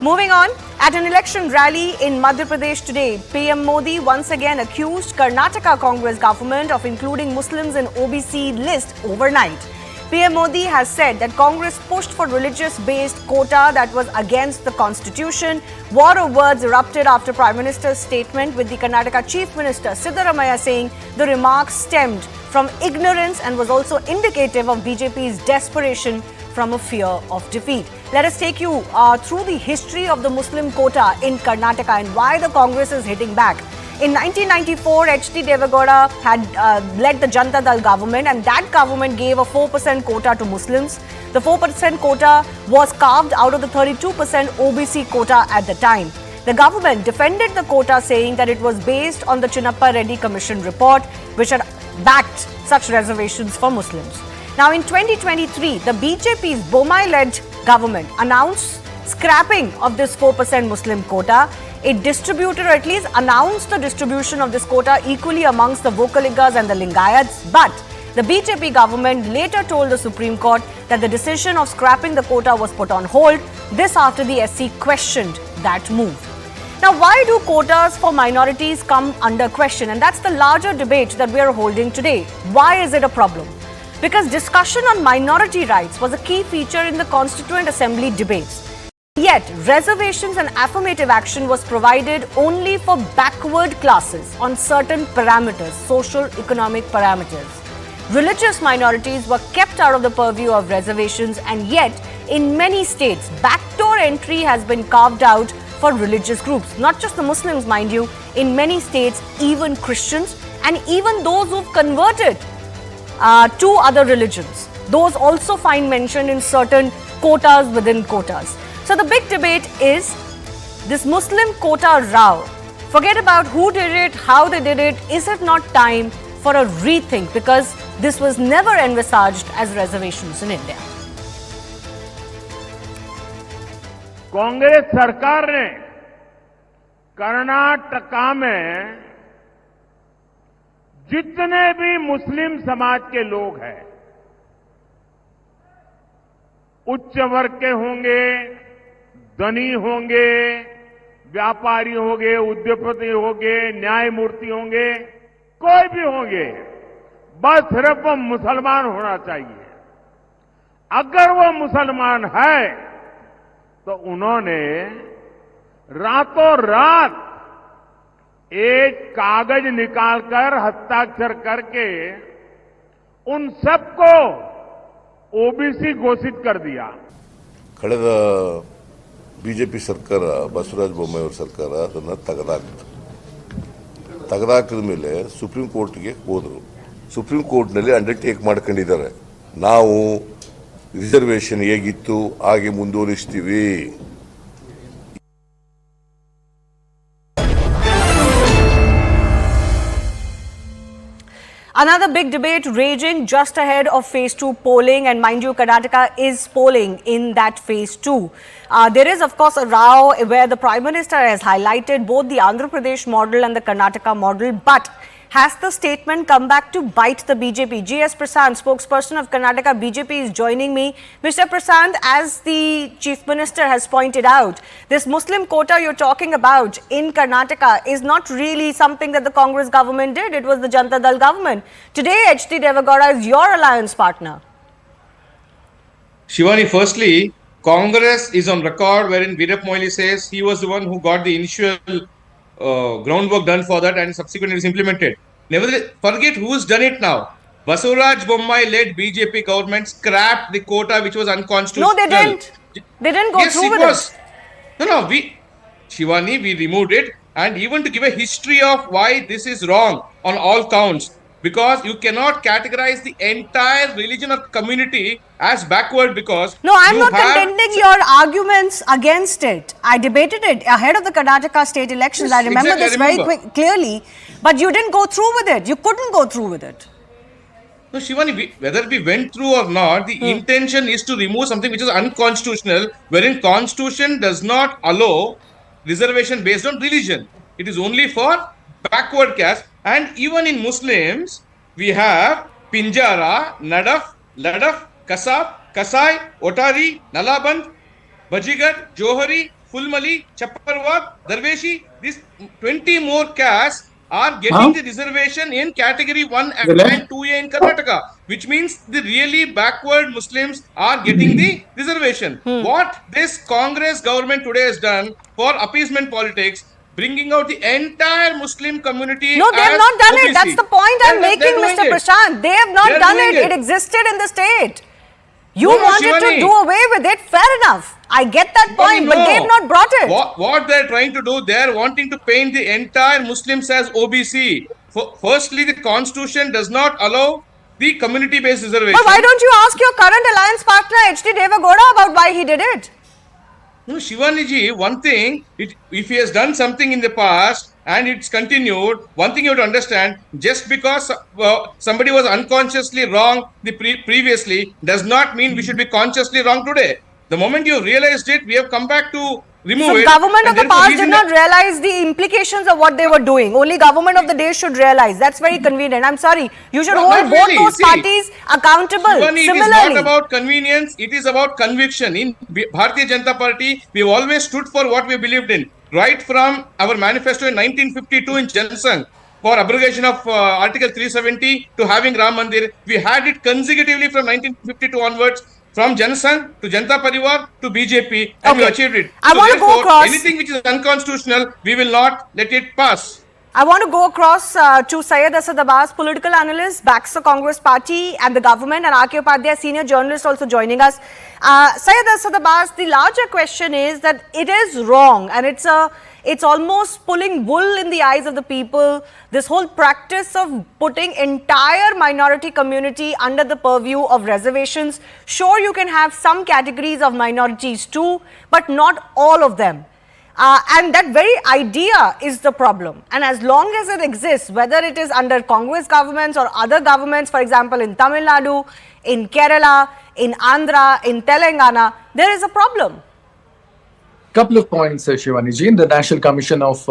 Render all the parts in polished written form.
Moving on, at an election rally in Madhya Pradesh today, PM Modi once again accused Karnataka Congress government of including Muslims in OBC list overnight. PM Modi has said that Congress pushed for religious-based quota that was against the constitution. War of words erupted after Prime Minister's statement, with the Karnataka Chief Minister Siddaramaiah saying the remarks stemmed from ignorance and was also indicative of BJP's desperation from a fear of defeat. Let us take you through the history of the Muslim quota in Karnataka and why the Congress is hitting back. In 1994, H.D. Devagowda had led the Janata Dal government, and that government gave a 4% quota to Muslims. The 4% quota was carved out of the 32% OBC quota at the time. The government defended the quota, saying that it was based on the Chinnappa Reddy Commission report, which had backed such reservations for Muslims. Now, in 2023, the BJP's Bommai-led government announced scrapping of this 4% Muslim quota. It distributed, or at least announced the distribution of this quota equally amongst the Vokaligas and the Lingayats. But the BJP government later told the Supreme Court that the decision of scrapping the quota was put on hold. This after the SC questioned that move. Now, why do quotas for minorities come under question? And that's the larger debate that we are holding today. Why is it a problem? Because discussion on minority rights was a key feature in the Constituent Assembly debates. Yet, reservations and affirmative action was provided only for backward classes on certain parameters, social-economic parameters. Religious minorities were kept out of the purview of reservations, and yet, in many states, backdoor entry has been carved out for religious groups. Not just the Muslims, mind you, in many states, even Christians and even those who've converted to other religions. Those also find mention in certain quotas within quotas. So the big debate is this Muslim quota row. Forget about who did it, how they did it. Is it not time for a rethink? Because this was never envisaged as reservations in India. Congress सरकार ने कर्नाटका में जितने भी मुस्लिम समाज के लोग हैं, उच्च वर्ग के होंगे, धनी होंगे, व्यापारी होंगे, उद्योगपति होंगे, न्यायमूर्ति होंगे, कोई भी होंगे, बस सिर्फ वो मुसलमान होना चाहिए। अगर वो मुसलमान है तो उन्होंने रातों रात एक कागज निकालकर हस्ताक्षर करके उन सबको ओबीसी घोषित कर दिया। ಕಳೆದ ಬಿಜೆಪಿ ಸರ್ಕಾರ ಬಸವರಾಜ ಬೊಮ್ಮಾಯಿ ಅವರ ಸರ್ಕಾರ ಅದನ್ನು ತೆಗೆದಾಕಿದ ಮೇಲೆ ಸುಪ್ರೀಂ ಕೋರ್ಟ್ಗೆ ಹೋದರು. ಸುಪ್ರೀಂ ಕೋರ್ಟ್ನಲ್ಲಿ ಅಂಡರ್ಟೇಕ್ ಮಾಡ್ಕೊಂಡಿದ್ದಾರೆ, ನಾವು ರಿಸರ್ವೇಷನ್ ಹೇಗಿತ್ತು ಹಾಗೆ ಮುಂದುವರಿಸ್ತೀವಿ. Another big debate raging just ahead of phase 2 polling, and mind you, Karnataka is polling in that phase 2. There is, of course, a row where the Prime Minister has highlighted both the Andhra Pradesh model and the Karnataka model, but has the statement come back to bite the BJP? G.S. Prasad, spokesperson of Karnataka BJP, is joining me. Mr. Prasad, as the Chief Minister has pointed out, this Muslim quota you're talking about in Karnataka is not really something that the Congress government did. It was the Janata Dal government. Today, H.D. Devagowda is your alliance partner. Shivani, firstly, Congress is on record wherein Veerap Moily says he was the one who got the initial groundwork done for that, and subsequently it is implemented. Nevertheless, forget who's done it now. Basuraj Bommai-led BJP government scrapped the quota which was unconstitutional. No, they didn't. They didn't go through with it. No, Shivani, we removed it, and even to give a history of why this is wrong on all counts, because you cannot categorize the entire religion or community as backward, because no, I'm not contending your arguments against it. I debated it ahead of the Karnataka state elections. Yes, I remember exactly, this very clearly, but you didn't go through with it. You couldn't go through with it. No, Shivani, whether we went through or not, the intention is to remove something which is unconstitutional, wherein constitution does not allow reservation based on religion. It is only for backward caste. And even in Muslims, we have Pinjara, Nadaf, Ladaf, Kasab, Kasai, Otari, Nalaband, Bajigar, Johari, Fulmali, Chapparwar, Darveshi, these 20 more castes are getting the reservation in category 1 and 2A in Karnataka, which means the really backward Muslims are getting the reservation. What this Congress government today has done for appeasement politics, bringing out the entire Muslim community. No, they have not done it. That's the point I'm making, Mr. It. Prashant. They have not done it. It existed in the state. You wanted to do away with it. Fair enough. I get that point, but they have not brought it. What they're trying to do, they're wanting to paint the entire Muslims as OBC. Firstly, the constitution does not allow the community-based reservation. But why don't you ask your current alliance partner, H.D. Devagowda, about why he did it? No, Shivaniji, one thing, if he has done something in the past and it's continued, one thing you have to understand, just because somebody was unconsciously wrong previously does not mean we should be consciously wrong today. The moment you realized it, we have come back to remove it. So government of the past did not realize the implications of what they were doing. Only government of the day should realize. That's very convenient. I'm sorry. You should hold both those parties accountable. Shivani, it is not about convenience. It is about conviction. In Bharatiya Janata Party, we have always stood for what we believed in. Right from our manifesto in 1952 in Jansangh for abrogation of Article 370 to having Ram Mandir. We had it consecutively from 1952 onwards. From Jansangh to Janata Parivar to BJP, and we achieved it. I want to go across. Anything which is unconstitutional, we will not let it pass. I want to go across to Syed Asad Abbas, political analyst, backs the Congress party and the government, and R.K. Upadhyay, senior journalist, also joining us. Syed Asad Abbas, the larger question is that it is wrong, and it's almost pulling wool in the eyes of the people. This whole practice of putting entire minority community under the purview of reservations. Sure, you can have some categories of minorities too, but not all of them. And that very idea is the problem. And as long as it exists, whether it is under Congress governments or other governments, for example, in Tamil Nadu, in Kerala, in Andhra, in Telangana, there is a problem. Couple of points, Shivaniji. The National Commission of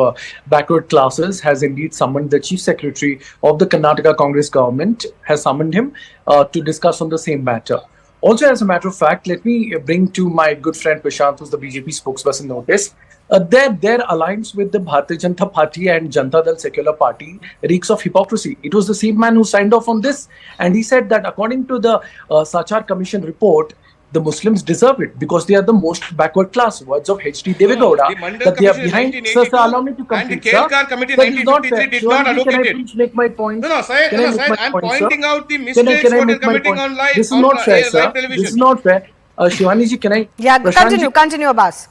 Backward Classes has indeed summoned the Chief Secretary of the Karnataka Congress government, has summoned him to discuss on the same matter. Also, as a matter of fact, let me bring to my good friend Prashant, who's the BJP spokesperson, notice. Their alliance with the Bharatiya Janata Party and Janata Dal Secular Party reeks of hypocrisy. It was the same man who signed off on this, and he said that according to the Sachar Commission report, the Muslims deserve it because they are the most backward class. Words of H.D. Devagowda, that they are behind. Sir, allow me to complete, sir. And the Kelkar Committee 1953 did not allocate it. Can I please make my point? No, Syed, I'm pointing out the mistakes what you're committing on live. This is not fair, sir. This is not fair. Shivaniji, can I? Yeah, continue, Abbas.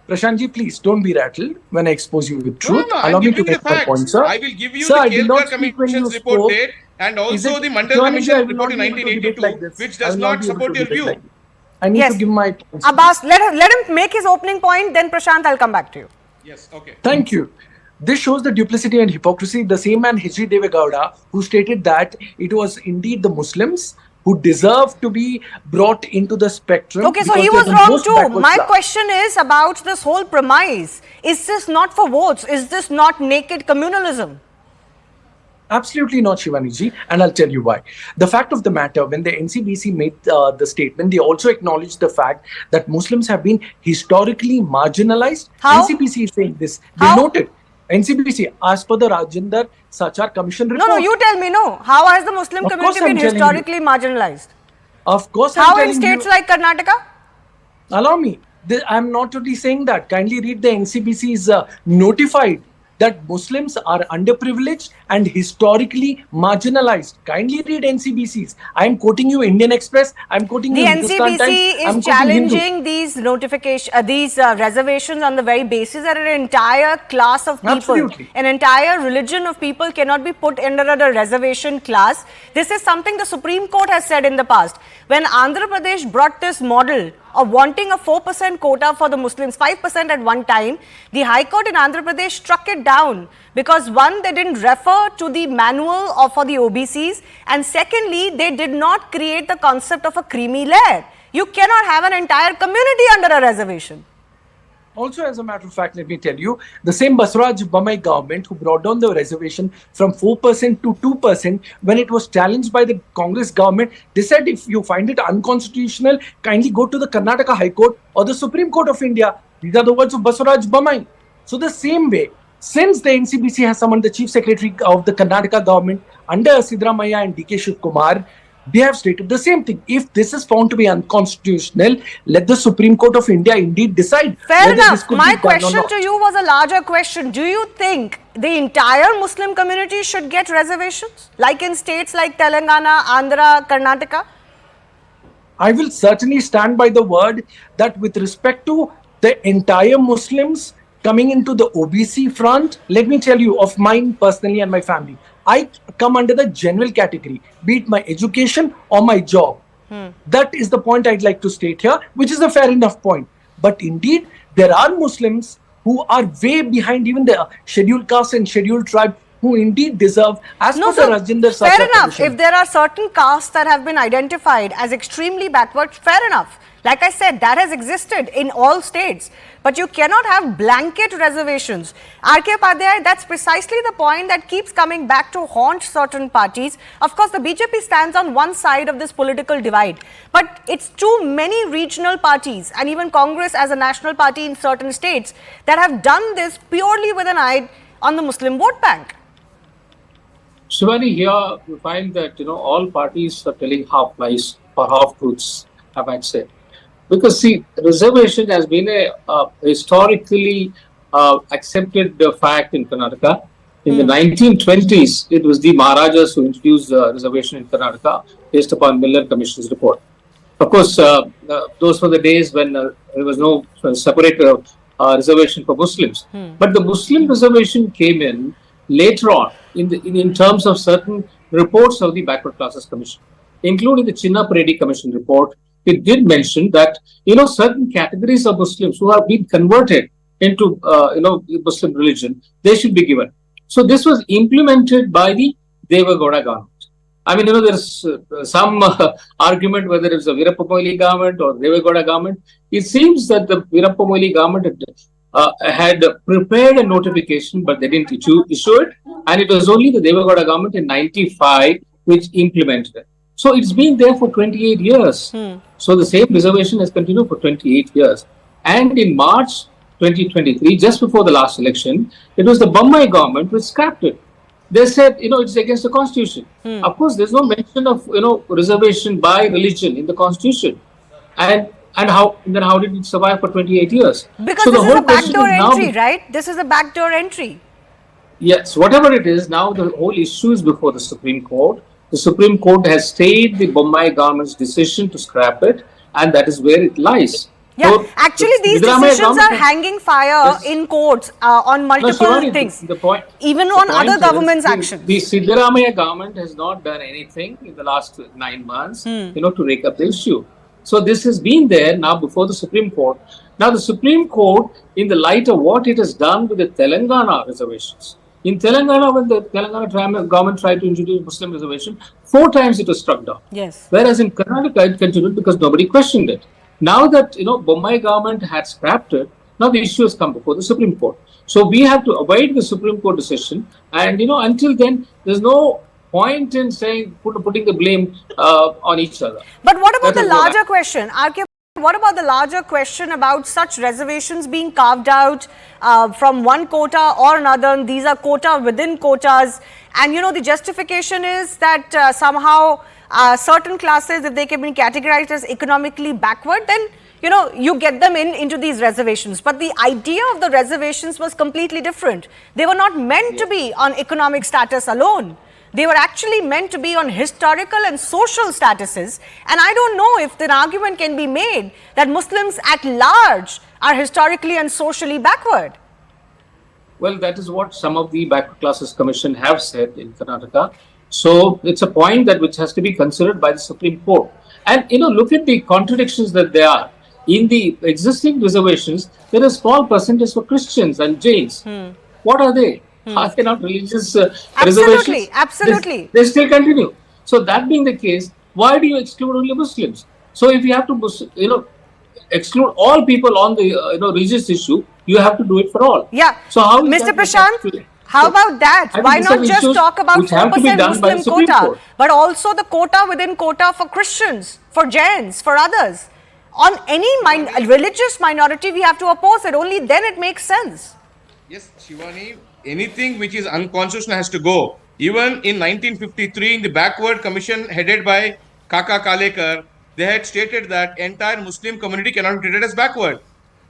Prashantji, please don't be rattled when I expose you with truth. No, allow me to make my point, sir. I will give you the Kelkar Commission's report date and also the Mandal Commission report in 1982, which does not support your view. I need to give my point. Abbas, let him make his opening point, then Prashant, I'll come back to you. Yes, okay. Thank you. This shows the duplicity and hypocrisy. The same man, H.D. Devagowda, who stated that it was indeed the Muslims who deserve to be brought into the spectrum. Okay, so he was wrong too. My question is about this whole premise. Is this not for votes? Is this not naked communalism? Absolutely not, Shivaniji, and I'll tell you why. The fact of the matter, when the NCBC made the statement, they also acknowledged the fact that Muslims have been historically marginalized. How? NCBC is saying this. How? They noted. NCBC, as per the Rajendra Sachar Commission report. No, you tell me, no. How has the Muslim community been historically marginalized? Of course, how in states like Karnataka? Allow me. I'm not only saying that. Kindly read the NCBC's notified that Muslims are underprivileged and historically marginalized. Kindly read NCBC's. I'm quoting you Indian Express. I'm quoting you Hindustan Times. The NCBC is challenging these reservations on the very basis that an entire class of people, an entire religion of people cannot be put under a reservation class. This is something the Supreme Court has said in the past. When Andhra Pradesh brought this model of wanting a 4% quota for the Muslims, 5% at one time, the High Court in Andhra Pradesh struck it down because one, they didn't refer to the manual for the OBCs, and secondly, they did not create the concept of a creamy layer. You cannot have an entire community under a reservation. Also, as a matter of fact, let me tell you, the same Basuraj Bommai government who brought down the reservation from 4% to 2%, when it was challenged by the Congress government, they said if you find it unconstitutional, kindly go to the Karnataka High Court or the Supreme Court of India. These are the words of Basuraj Bommai. So the same way, since the NCBC has summoned the Chief Secretary of the Karnataka government under Siddaramaiah and DK Shiv Kumar, they have stated the same thing. If this is found to be unconstitutional, let the Supreme Court of India indeed decide. Fair whether this enough. could My be done or question not. to you was a larger question. Do you think the entire Muslim community should get reservations? Like in states like Telangana, Andhra, Karnataka? I will certainly stand by the word that with respect to the entire Muslims coming into the OBC front, let me tell you of mine personally and my family. I come under the general category, be it my education or my job. That is the point I'd like to state here, which is a fair enough point. But indeed, there are Muslims who are way behind even the scheduled caste and scheduled tribe who indeed deserve, as per the Rajinder fair Sarkar enough. Commission. If there are certain castes that have been identified as extremely backward, fair enough. Like I said, that has existed in all states. But you cannot have blanket reservations. R.K. Upadhyay, that's precisely the point that keeps coming back to haunt certain parties. Of course, the BJP stands on one side of this political divide. But it's too many regional parties and even Congress as a national party in certain states that have done this purely with an eye on the Muslim vote bank. Shivani, here you find that all parties are telling half lies or half truths, I might say. Because see, reservation has been a historically accepted fact in Karnataka. In the 1920s, it was the Maharajas who introduced reservation in Karnataka based upon Miller Commission's report. Of course, those were the days when there was no separate reservation for Muslims. But the Muslim reservation came in later on in terms of certain reports of the Backward Classes Commission, including the Chinna Predi Commission report. It did mention that certain categories of Muslims who have been converted into Muslim religion, they should be given. So this was implemented by the Devagowda government. I mean, there's some argument whether it's a Veerappa Moily government or Devagowda government. It seems that the Veerappa Moily government had prepared a notification, but they didn't issue it, and it was only the Devagowda government in '95 which implemented it. So it's been there for 28 years. So the same reservation has continued for 28 years. And in March 2023, just before the last election, it was the Bommai government which scrapped it. They said, it's against the constitution. Of course, there's no mention of, reservation by religion in the constitution. And how did it survive for 28 years? Because so this is a backdoor entry, right? This is a backdoor entry. Yes, whatever it is, now the whole issue is before the Supreme Court. The Supreme Court has stayed the Bommai government's decision to scrap it, and that is where it lies. Yeah, so actually these decisions are hanging fire in courts on multiple things, even on other government's actions. The Siddaramaiah government has not done anything in the last 9 months, to rake up the issue. So this has been there now before the Supreme Court. Now the Supreme Court, in the light of what it has done with the Telangana reservations, in Telangana, when the Telangana government tried to introduce Muslim reservation, 4 times it was struck down. Yes. Whereas in Karnataka, it continued because nobody questioned it. Now that, Bommai government had scrapped it, now the issue has come before the Supreme Court. So we have to avoid the Supreme Court decision. And, until then, there's no point in saying, putting the blame on each other. But what about the larger question? R.K. What about the larger question about such reservations being carved out from one quota or another? These are quota within quotas. And, the justification is that somehow certain classes, if they can be categorized as economically backward, then, you get them into these reservations. But the idea of the reservations was completely different. They were not meant to be on economic status alone. They were actually meant to be on historical and social statuses. And I don't know if an argument can be made that Muslims at large are historically and socially backward. Well, that is what some of the Backward Classes Commission have said in Karnataka. So it's a point that which has to be considered by the Supreme Court. And, look at the contradictions that there are. In the existing reservations, there is a small percentage for Christians and Jains. What are they? Are they not religious reservations? Absolutely. They still continue. So that being the case, why do you exclude only Muslims? So if you have to, exclude all people on the religious issue, you have to do it for all. Yeah. So how is Mr. Prashant, how about that? Why not just talk about 4% Muslim quota, but also the quota within quota for Christians, for Jains, for others? on any religious minority, we have to oppose it. Only then it makes sense. Yes, Shivani, anything which is unconstitutional has to go. Even in 1953, in the Backward Commission headed by Kaka Kalekar, they had stated that entire Muslim community cannot be treated as backward.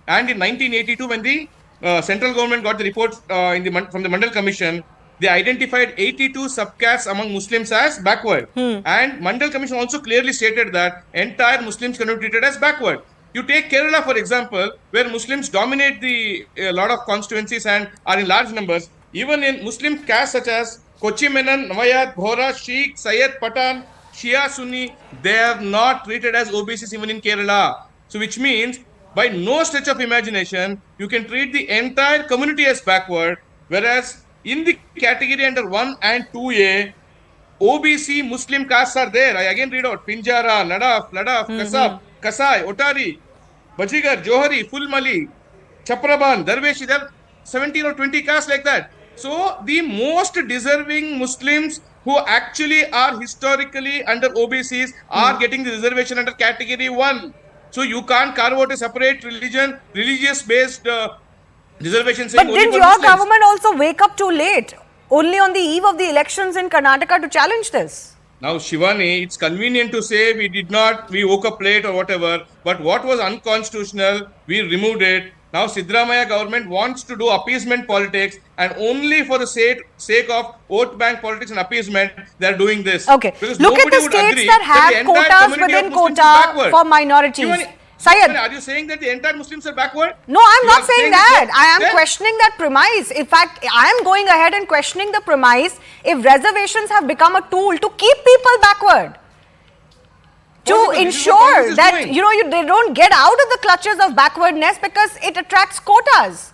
And in 1982, when the central government got the report from the Mandal Commission, they identified 82 subcastes among Muslims as backward. And Mandal Commission also clearly stated that entire Muslims cannot be treated as backward. You take Kerala, for example, where Muslims dominate a lot of constituencies and are in large numbers. Even in Muslim castes such as Kochi Menon, Nawayat, Bhora, Sheikh, Syed, Patan, Shia, Sunni, they are not treated as OBCs even in Kerala. So which means, by no stretch of imagination, you can treat the entire community as backward, whereas in the category under 1 and 2A, OBC Muslim castes are there. I again read out Pinjara, Nadaf, Ladaf, Kasab, Kasai, Otari, Bajigar, Johari, Fulmali, Chapraban, Darveshi. There are 17 or 20 castes like that. So the most deserving Muslims who actually are historically under OBCs are getting the reservation under category 1. So you can't carve out a separate religious based reservation. But didn't your government also wake up too late? Only on the eve of the elections in Karnataka to challenge this? Now, Shivani, it's convenient to say we woke up late or whatever, but what was unconstitutional, we removed it. Now, Siddaramaiah government wants to do appeasement politics, and only for the sake of vote bank politics and appeasement, they are doing this. Okay. Because look at the states that have quotas within quota for minorities. Shivani, Syed, are you saying that the entire Muslims are backward? No, I'm not saying that. I am questioning that premise. In fact, I am going ahead and questioning the premise if reservations have become a tool to keep people backward. To ensure that, they don't get out of the clutches of backwardness because it attracts quotas.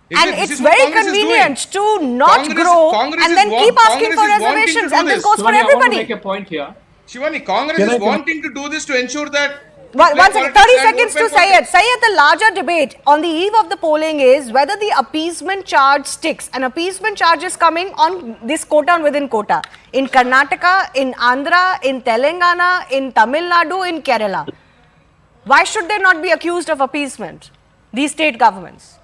And it's very convenient to not grow and then keep asking for reservations. And this goes for everybody. I want to make a point here. Shivani, Congress is wanting to do this to ensure that. One second, 30 seconds to Syed. Syed, the larger debate on the eve of the polling is whether the appeasement charge sticks. An appeasement charge is coming on this quota and within quota. In Karnataka, in Andhra, in Telangana, in Tamil Nadu, in Kerala. Why should they not be accused of appeasement? These state governments.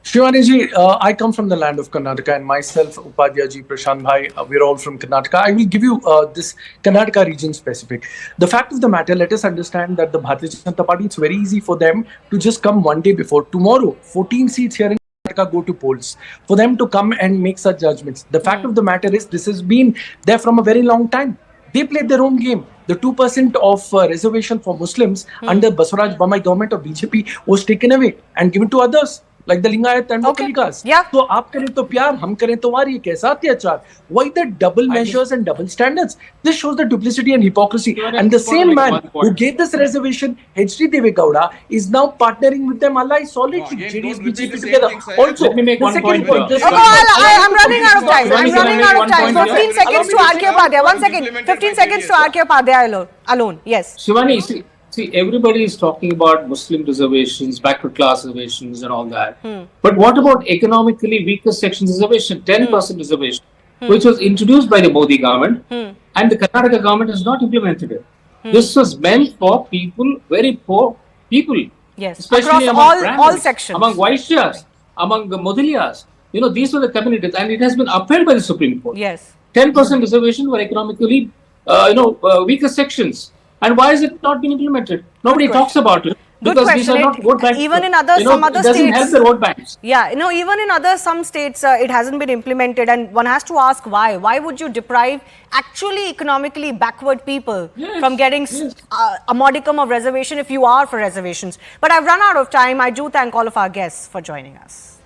Shivani ji, I come from the land of Karnataka, and myself, Upadhyay ji, Prashant Bhai, we're all from Karnataka. I will give you this Karnataka region specific. The fact of the matter, let us understand that the Bharatiya Janata Party, it's very easy for them to just come one day before. Tomorrow, 14 seats here in Karnataka go to polls. For them to come and make such judgments. The fact of the matter is, this has been there from a very long time. They played their own game. The 2% of reservation for Muslims under Basuraj Bommai government of BJP was taken away and given to others. Like the Lingayat and Vakalikas. Yeah. So, aap kare to pyar, hum kare to wari, kaisa atyachar? Why the double measures and double standards? This shows the duplicity and hypocrisy. And the same man who gave this reservation, H.D. Devegowda, is now partnering with them allies solidly. JDS, BJP together. Also, let me make one point. I'm running out of time. I'm running out of time. 15 seconds to R.K. Upadhyay. 1 second. 15 seconds to R.K. Upadhyay alone. Yes. Shivani, see, everybody is talking about Muslim reservations, backward class reservations and all that. But what about economically weaker sections reservation, 10% reservation, which was introduced by the Modi government and the Karnataka government has not implemented it. This was meant for people, very poor people. Yes, especially across among all sections. Among Vaishyas, among the Modiliyas. These were the communities and it has been upheld by the Supreme Court. Yes. 10% reservation were economically, weaker sections. And why is it not being implemented? Nobody talks about it. Because these are not vote banks. Even in some other it doesn't states, help the vote banks. Yeah, even in some states, it hasn't been implemented, and one has to ask why. Why would you deprive actually economically backward people from getting a modicum of reservation if you are for reservations? But I've run out of time. I do thank all of our guests for joining us.